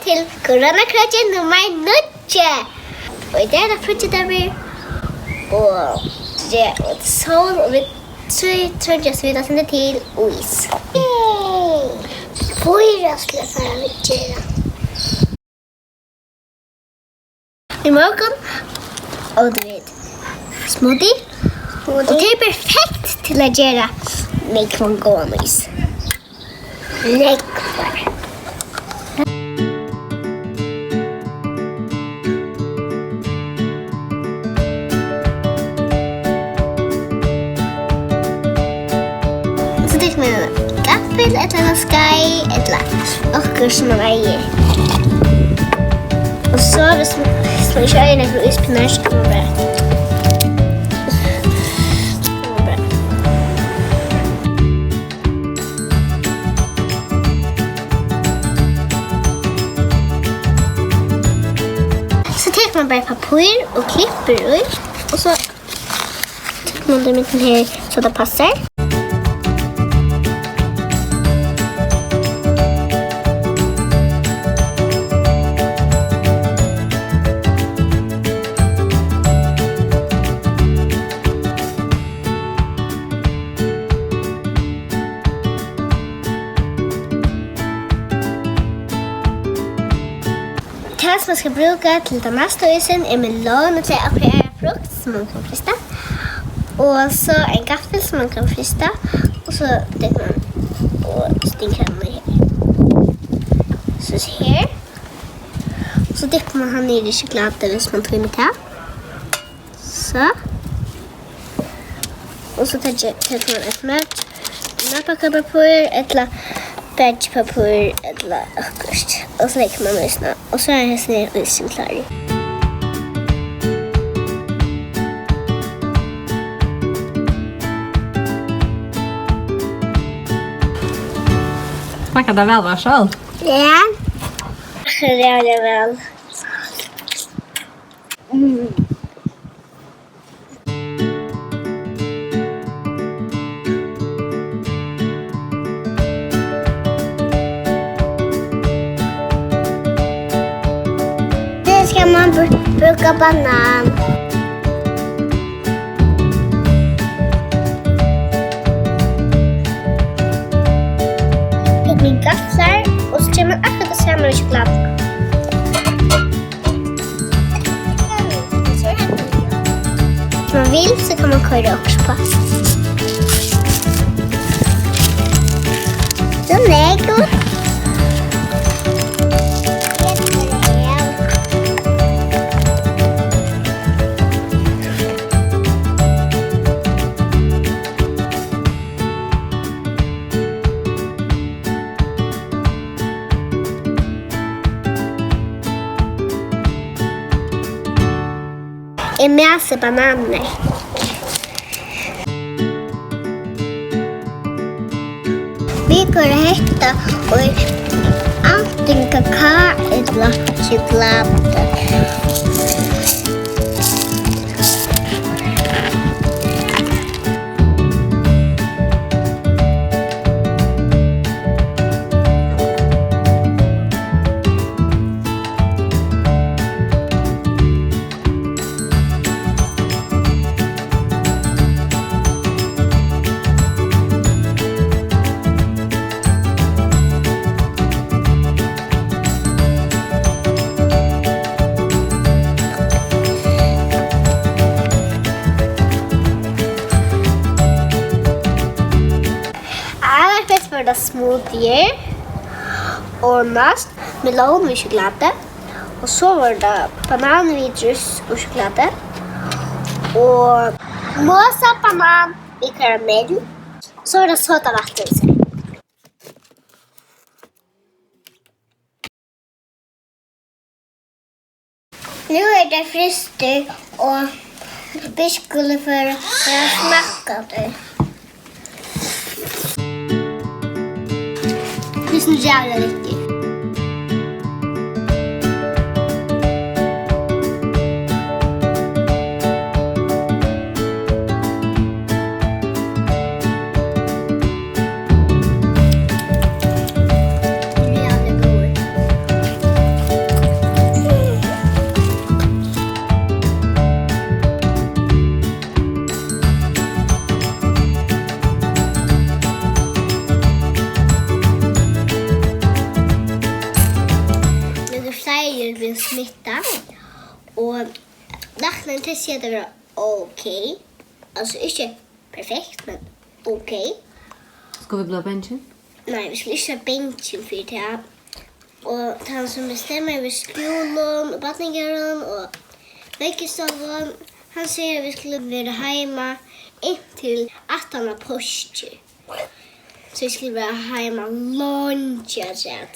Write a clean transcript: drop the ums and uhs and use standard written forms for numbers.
til Koronakro nummer 9. Og I dag er det Fríggjadagur. Og det er sol, og vi tror jeg vi sender til is. Fyra skulle jeg fara vi gjøre. I morgen, og du vet, smoothie. Og det er perfekt til å gjøre nekvangånis. Nekvar. Så tar vi en gaffel, et eller annet skai, et eller annet okkurt som man eier. Og så hvis man ikke eier noen ispinner, så kan man bare man bara papper och klipper ut och så tar man det med den här så det passar. Det som man ska bruka till den mesta isen är melon och till appliera frukt som man kan frysta. Och så en gaffel som man kan frysta. Och så det man och stinkar man här. Så här. Så dippar man han ner I choklad hvis man tar med det. Så. Och så tar man ett nötpapper eller vegpapper eller okkurt. Och så lägger man isen. Och så är det här isen klar. Smakar det väl varsågod? Ja. Det är det väl. Ska man bruka banan. Lägg min gafflar och så kör man akkurat det samma med choklad. Om man vill så kan man köra också på. Så nej, masse bananer. Vi går hetta och antingen kakao eller choklad. För det smoothie och nast melon med choklad och så var det banan med juice och choklad och mosa banan i karamell så var det söta vatten. Nu är det fryst och vi skulle för smaka det. Det är så jävla riktigt. Men det ser det var okej. Alltså inte perfekt, men okej. Ska vi bli benchen? Nej, vi skulle inte ha bänken för det. Och han som bestämmer över skolan och badningaren och väggestoven, han säger att vi skulle vara hemma intill 18 påsk. Så vi skulle vara hemma långt, jag säger.